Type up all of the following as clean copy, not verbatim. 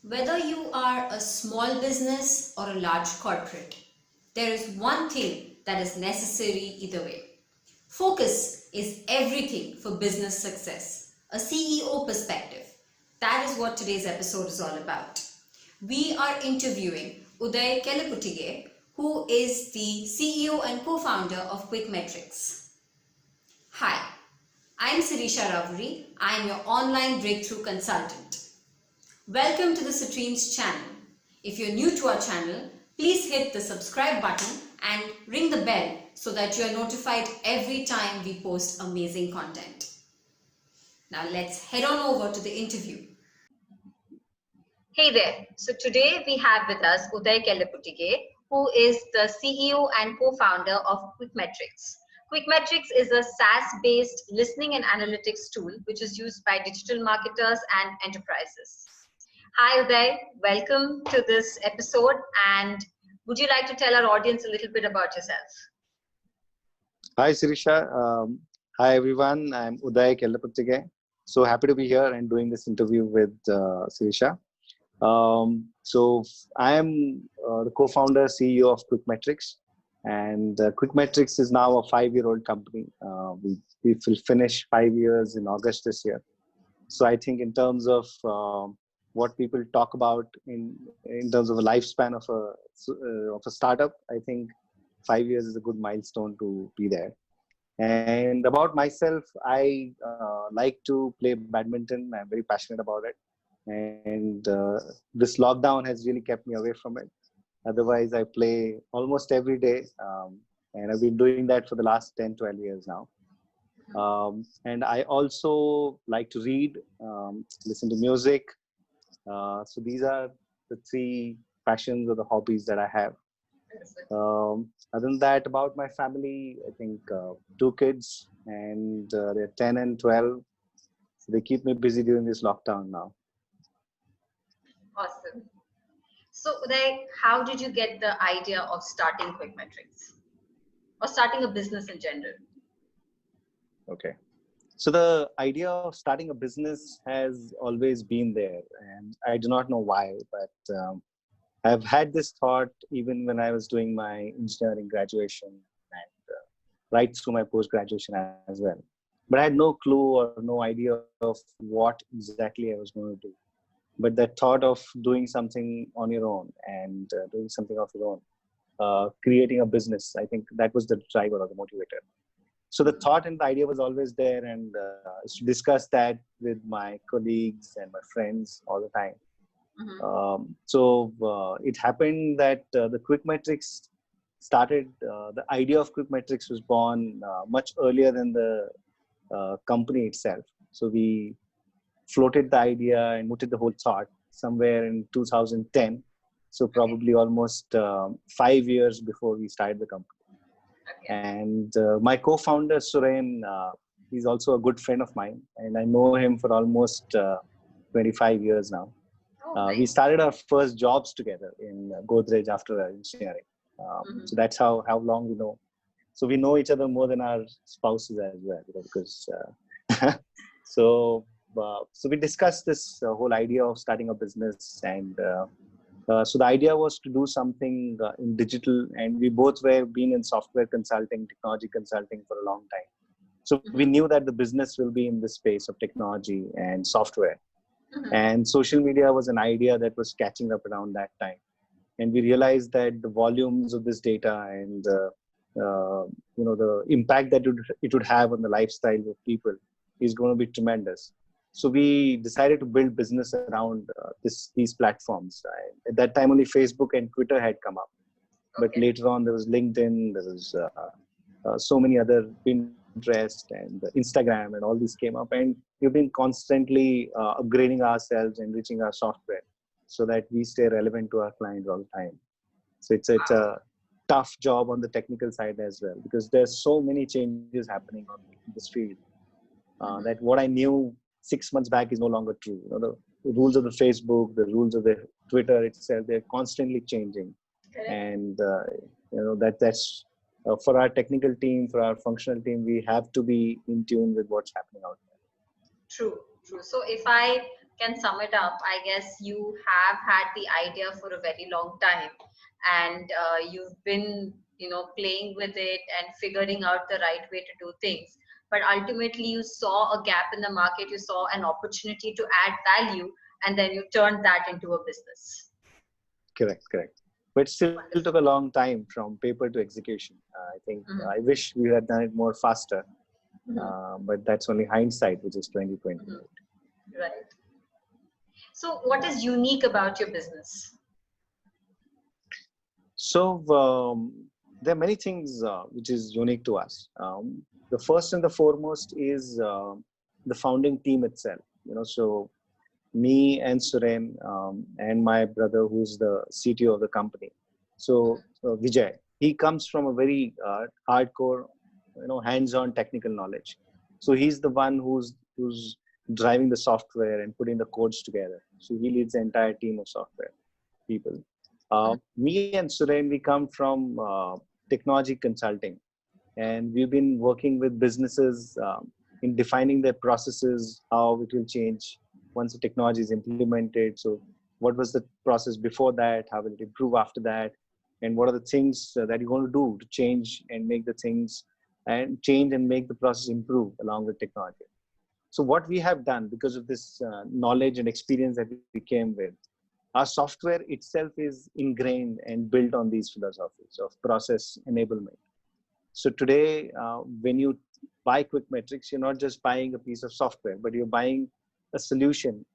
Whether you are a small business or a large corporate, there is one thing that is necessary either way. Focus is everything for business success. A CEO perspective. That is what today's episode is all about. We are interviewing Uday Kelaputige, who is the CEO and co-founder of QuickMetrics. Hi, I am Sirisha Ravuri. I am your online breakthrough consultant. Welcome to the Citrines channel. If you're new to our channel, please hit the subscribe button and ring the bell so that you are notified every time we post amazing content. Now let's head on over to the interview. Hey there. So today we have with us Uday Kelaputige, who is the CEO and co-founder of QuickMetrics. QuickMetrics is a SaaS-based listening and analytics tool which is used by digital marketers and enterprises. Hi Uday, welcome to this episode, and would you like to tell our audience a little bit about yourself? Hi Sirisha. Hi everyone. I'm Uday Kelaputige. So happy to be here and doing this interview with Sirisha. So I am the co-founder, CEO of QuickMetrics, and QuickMetrics is now a 5-year-old company. We will finish 5 years in August this year. So I think in terms of what people talk about in terms of a lifespan of a startup, I think 5 years is a good milestone to be there. And about myself, I like to play badminton. I'm very passionate about it. And this lockdown has really kept me away from it. Otherwise, I play almost every day. And I've been doing that for the last 10, 12 years now. And I also like to read, listen to music. So these are the 3 passions or the hobbies that I have. Other than that, about my family, I think 2 kids, and they're 10 and 12. So they keep me busy during this lockdown now. Awesome. So Uday, how did you get the idea of starting QuickMetrics or starting a business in general? Okay. So the idea of starting a business has always been there, and I do not know why, but I've had this thought even when I was doing my engineering graduation and right through my post-graduation as well. But I had no clue or no idea of what exactly I was going to do. But that thought of doing something on your own and doing something of your own, creating a business, I think that was the driver or the motivator. So the thought and the idea was always there, and to discuss that with my colleagues and my friends all the time. So it happened that the QuickMetrics started, the idea of QuickMetrics was born much earlier than the company itself. So we floated the idea and mooted the whole thought somewhere in 2010. So probably almost 5 years before we started the company. And my co-founder, Suren, he's also a good friend of mine, and I know him for almost 25 years now. We started our first jobs together in Godrej after our engineering. So that's how long we know. So we know each other more than our spouses as well, because so we discussed this whole idea of starting a business, and so the idea was to do something in digital, and we both were been in software consulting, technology consulting for a long time. So we knew that the business will be in the space of technology and software. And social media was an idea that was catching up around that time. And we realized that the volumes of this data and the impact that it would have on the lifestyle of people is going to be tremendous. So we decided to build business around these platforms. At that time, only Facebook and Twitter had come up. But later on, there was LinkedIn, there was so many other, Pinterest and Instagram, and all these came up. And we've been constantly upgrading ourselves, enriching our software so that we stay relevant to our clients all the time. So it's a tough job on the technical side as well, because there's so many changes happening in this field that what I knew 6 months back is no longer true. The rules of the Facebook, the rules of the Twitter itself, they're constantly changing. And that's for our technical team, for our functional team, we have to be in tune with what's happening out there. True. So if I can sum it up, I guess you have had the idea for a very long time, and you've been, playing with it and figuring out the right way to do things. But ultimately, you saw a gap in the market, you saw an opportunity to add value, and then you turned that into a business. Correct, correct. But still took a Wonderful. long time from paper to execution. I think I Mhm, wish we had done it more faster, mhm, but that's only hindsight, which is 2020. mhm. Right. So, what is unique about your business? So there are many things which is unique to us. The first and the foremost is the founding team itself. So me and Suren and my brother, who's the CTO of the company. So Vijay, he comes from a very hardcore, hands-on technical knowledge. So he's the one who's driving the software and putting the codes together. So he leads the entire team of software people. Me and Suren, we come from technology consulting, and we've been working with businesses in defining their processes, how it will change once the technology is implemented. So what was the process before that, how will it improve after that, and what are the things that you're going to do to change and make the things and change and make the process improve along with technology. So what we have done, because of this knowledge and experience that we came with, our software itself is ingrained and built on these philosophies of process enablement. So today, when you buy Quick Metrics, you're not just buying a piece of software, but you're buying a solution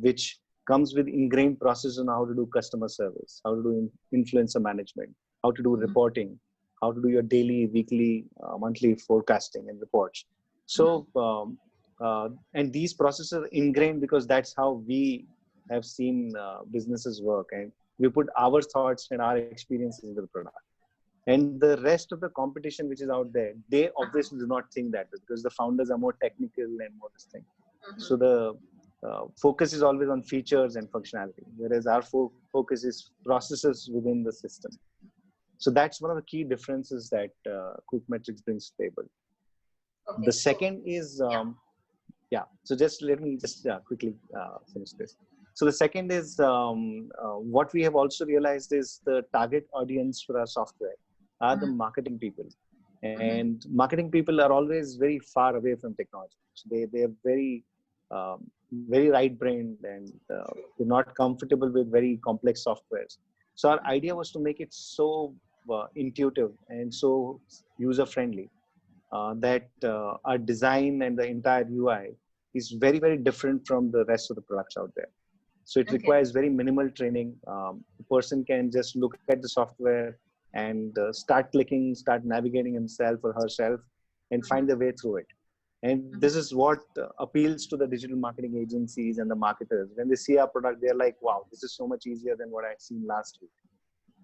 which comes with ingrained process on how to do customer service, how to do influencer management, how to do reporting, how to do your daily, weekly, monthly forecasting and reports. So, and these processes are ingrained because that's how we have seen businesses work, and we put our thoughts and our experiences into the product. And the rest of the competition which is out there, they obviously do not think that way because the founders are more technical and more this thing. So the focus is always on features and functionality, whereas our focus is processes within the system. So that's one of the key differences that Quick Metrics brings to the table. Okay, The so second is yeah. yeah, so just let me just quickly finish this. So the second is what we have also realized is the target audience for our software are the marketing people, and marketing people are always very far away from technology. So they're very right brained, and they're not comfortable with very complex softwares. So our idea was to make it so intuitive and so user friendly that our design and the entire UI is very, very different from the rest of the products out there. So it Okay. requires very minimal training. The person can just look at the software and start clicking, start navigating himself or herself and find their way through it. And this is what appeals to the digital marketing agencies and the marketers. When they see our product, they're like, wow, this is so much easier than what I'd seen last week.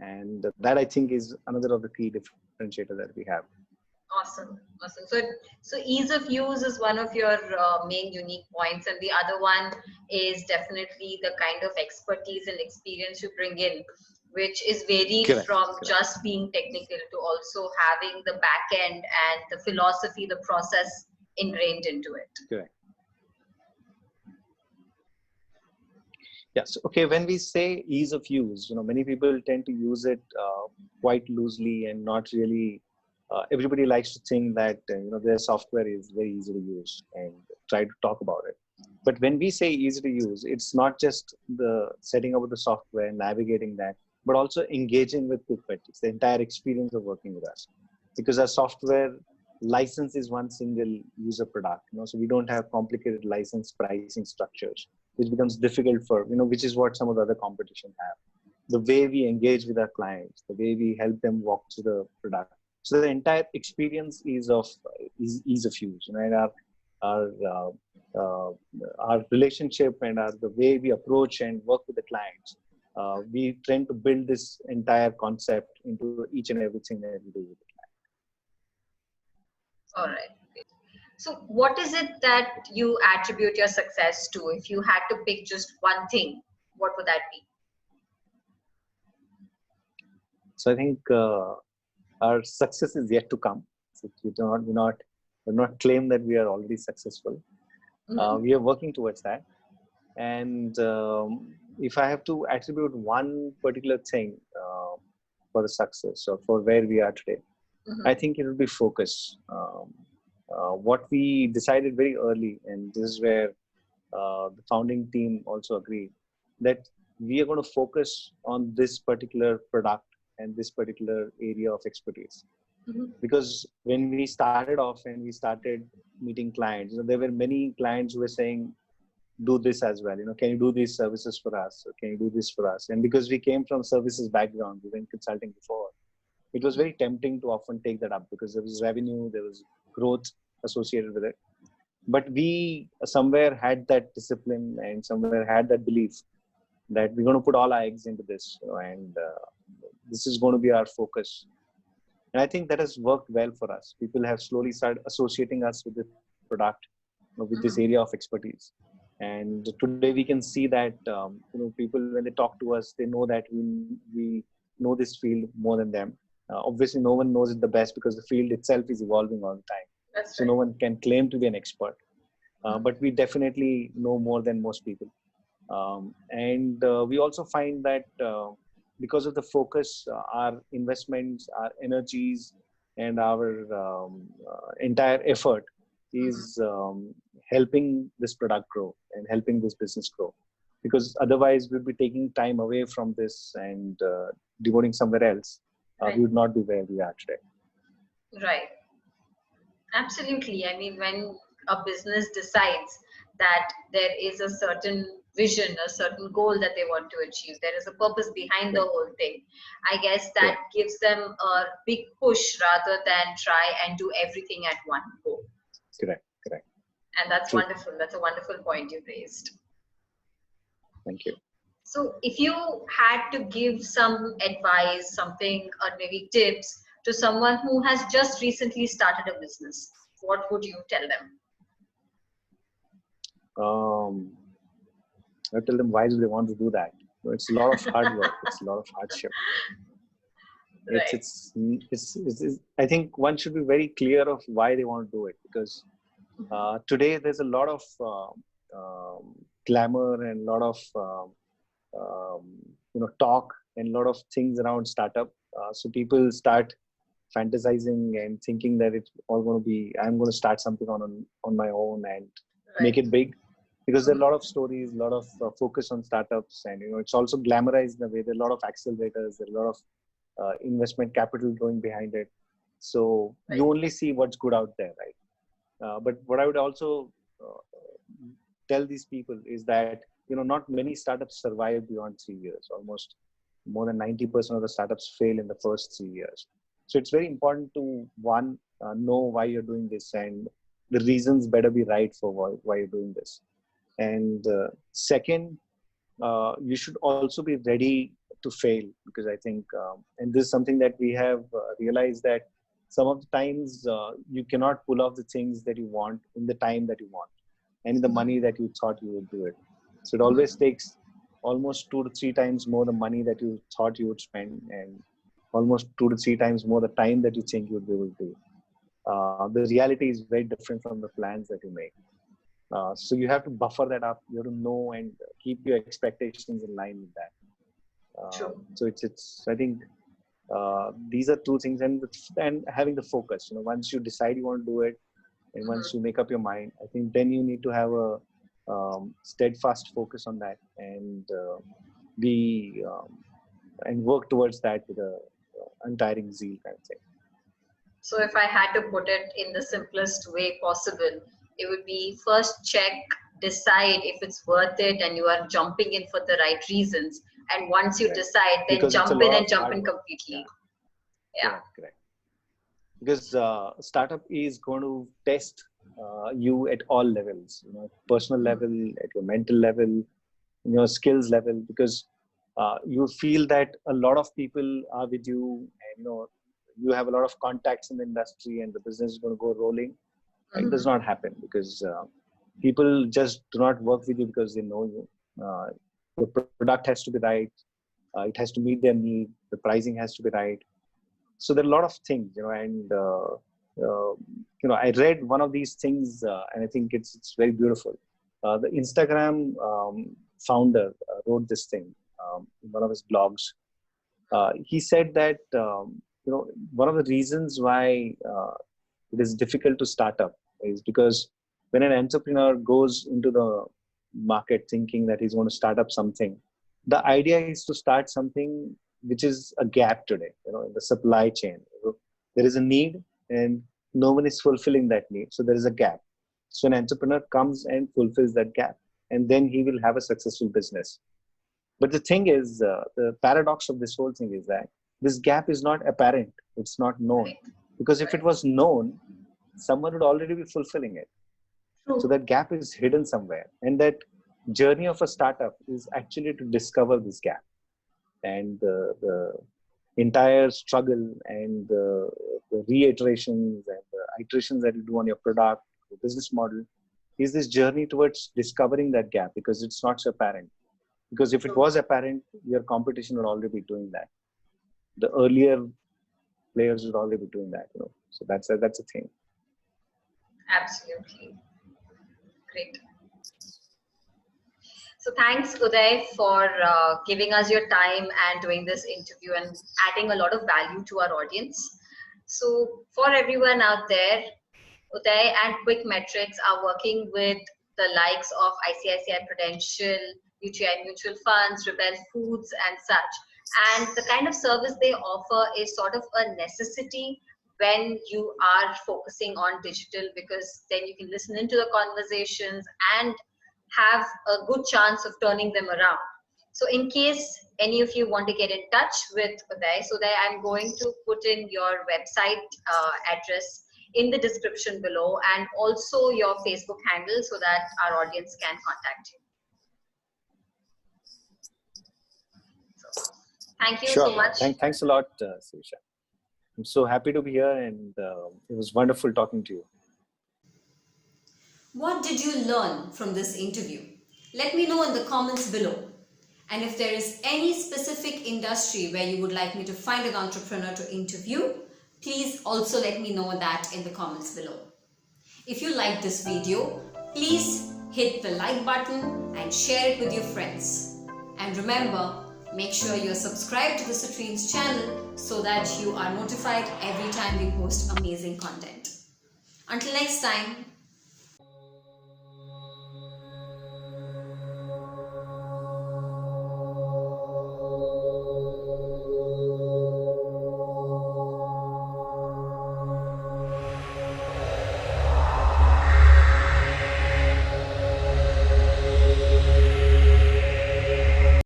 And that I think is another of the key differentiator that we have. Awesome, awesome. So ease of use is one of your main unique points, and the other one is definitely the kind of expertise and experience you bring in, which is varied Correct. from Correct. just being technical to also having the back end and the philosophy, the process ingrained into it. Correct. Yes. Okay. When we say ease of use, many people tend to use it quite loosely and not really. Everybody likes to think that their software is very easy to use and try to talk about it. But when we say easy to use, it's not just the setting up of the software, navigating that, but also engaging with Quick Metrics, the entire experience of working with us. Because our software license is one single user product, so we don't have complicated license pricing structures, which becomes difficult for, which is what some of the other competition have. The way we engage with our clients, the way we help them walk through the product. So the entire experience is of ease of use, and our uh, our relationship and the way we approach and work with the clients. We tend to build this entire concept into each and everything that we do with the All right. So what is it that you attribute your success to? If you had to pick just one thing, what would that be? client. So I think our success is yet to come. So we not claim that we are already successful. We are working towards that. And if I have to attribute one particular thing for the success or for where we are today, Mhm. I think it will be focus. What we decided very early, and this is where the founding team also agreed, that we are going to focus on this particular product and this particular area of expertise. Mhm. Because when we started off and we started meeting clients, there were many clients who were saying, do this as well, can you do these services for us, or can you do this for us? And because we came from services background, we were in consulting before, it was very tempting to often take that up because there was revenue, there was growth associated with it. But we somewhere had that discipline and somewhere had that belief that we're going to put all our eggs into this, and this is going to be our focus. And I think that has worked well for us. People have slowly started associating us with this product, with this Mhm. area of expertise. And today we can see that people, when they talk to us, they know that we know this field more than them. Obviously, no one knows it the best because the field itself is evolving all the time. That's So right. no one can claim to be an expert. Mhm. But we definitely know more than most people. And we also find that because of the focus, our investments, our energies, and our entire effort Mhm. is helping this product grow and helping this business grow. Because otherwise, we'd be taking time away from this and devoting somewhere else. We Right. would not be where we are today. Right. Absolutely. I mean, when a business decides that there is a certain vision, a certain goal that they want to achieve, there is a purpose behind the Correct. whole thing. I guess that Correct. gives them a big push rather than try and do everything at one go. Correct. Correct. And that's True. wonderful. That's a wonderful point you raised. Thank you. So, if you had to give some advice, something, or maybe tips to someone who has just recently started a business, what would you tell them? Um, I tell them, why do they want to do that? It's a lot of hard work. It's a lot of hardship. It's Right. it's, it's I think one should be very clear of why they want to do it, because today there's a lot of glamour and a lot of um, talk and a lot of things around startup. So people start fantasizing and thinking that it's all going to be, I'm going to start something on my own and make Right. it big, because there are a Mhm. lot of stories, a lot of focus on startups, and it's also glamorized in a way. There are a lot of accelerators, there are a lot of investment capital going behind it. So you Right. only see what's good out there, right? But what I would also uh, tell these people is that not many startups survive beyond 3 years. Almost more than 90% of the startups fail in the first 3 years. So it's very important to one, know why you're doing this, and the reasons better be right for why you're doing this. And second, you should also be ready to fail, because I think, and this is something that we have realized, that some of the times you cannot pull off the things that you want in the time that you want and in the Mhm. money that you thought you would do it. So it always Mhm. takes almost 2 to 3 times more the money that you thought you would spend, and almost 2 to 3 times more the time that you think you would be able to do. The reality is very different from the plans that you make. So you have to buffer that up. You have to know and keep your expectations in line with that. True. So it's I think these are two things, and having the focus. Once you decide you want to do it, and once Mhm. you make up your mind, I think then you need to have a steadfast focus on that, and be and work towards that with a untiring zeal, kind of thing. So, if I had to put it in the simplest way possible, it would be first check, decide if it's worth it, and you are jumping in for the right reasons. And once you Correct. decide, then Because it's a jump in lot and of jump hard in work. Yeah. completely. Yeah. Correct. Correct. Because startup is going to test you at all levels, personal Mhm. level, at your mental level, your skills level, because you feel that a lot of people are with you, and you have a lot of contacts in the industry, and the business is going to go rolling. It does Mhm. not happen, because people just do not work with you because they know you. The product has to be right. It has to meet their need. The pricing has to be right. So there are a lot of things, and I read one of these things, and I think it's very beautiful. the Instagram founder wrote this thing in one of his blogs. He said that one of the reasons why it is difficult to start up is because when an entrepreneur goes into the market thinking that he's going to start up something, the idea is to start something which is a gap today, in the supply chain. There is a need and no one is fulfilling that need. So there is a gap. So an entrepreneur comes and fulfills that gap, and then he will have a successful business. But the thing is, the paradox of this whole thing is that this gap is not apparent. It's not known. Because if it was known, someone would already be fulfilling it. True. So that gap is hidden somewhere. And that journey of a startup is actually to discover this gap. And the entire struggle and the reiterations and the iterations that you do on your product, the business model, is this journey towards discovering that gap, because it's not so apparent. Because if it was apparent, your competition would already be doing that. The earlier players would already be doing that. So that's a thing. Absolutely. Great. So thanks, Uday, for giving us your time and doing this interview and adding a lot of value to our audience. So for everyone out there, Uday and Quick Metrics are working with the likes of ICICI Prudential, UTI Mutual Funds, Rebel Foods, and such. And the kind of service they offer is sort of a necessity when you are focusing on digital, because then you can listen into the conversations and have a good chance of turning them around. So in case any of you want to get in touch with Uday, so that I'm going to put in your website address in the description below, and also your Facebook handle, so that our audience can contact you. So, thank you so much. Thanks a lot, Sirisha. I'm so happy to be here, and it was wonderful talking to you. What did you learn from this interview? Let me know in the comments below. And if there is any specific industry where you would like me to find an entrepreneur to interview, please also let me know that in the comments below. If you like this video, please hit the like button and share it with your friends. And remember, make sure you're subscribed to the Citrines channel so that you are notified every time we post amazing content. Until next time,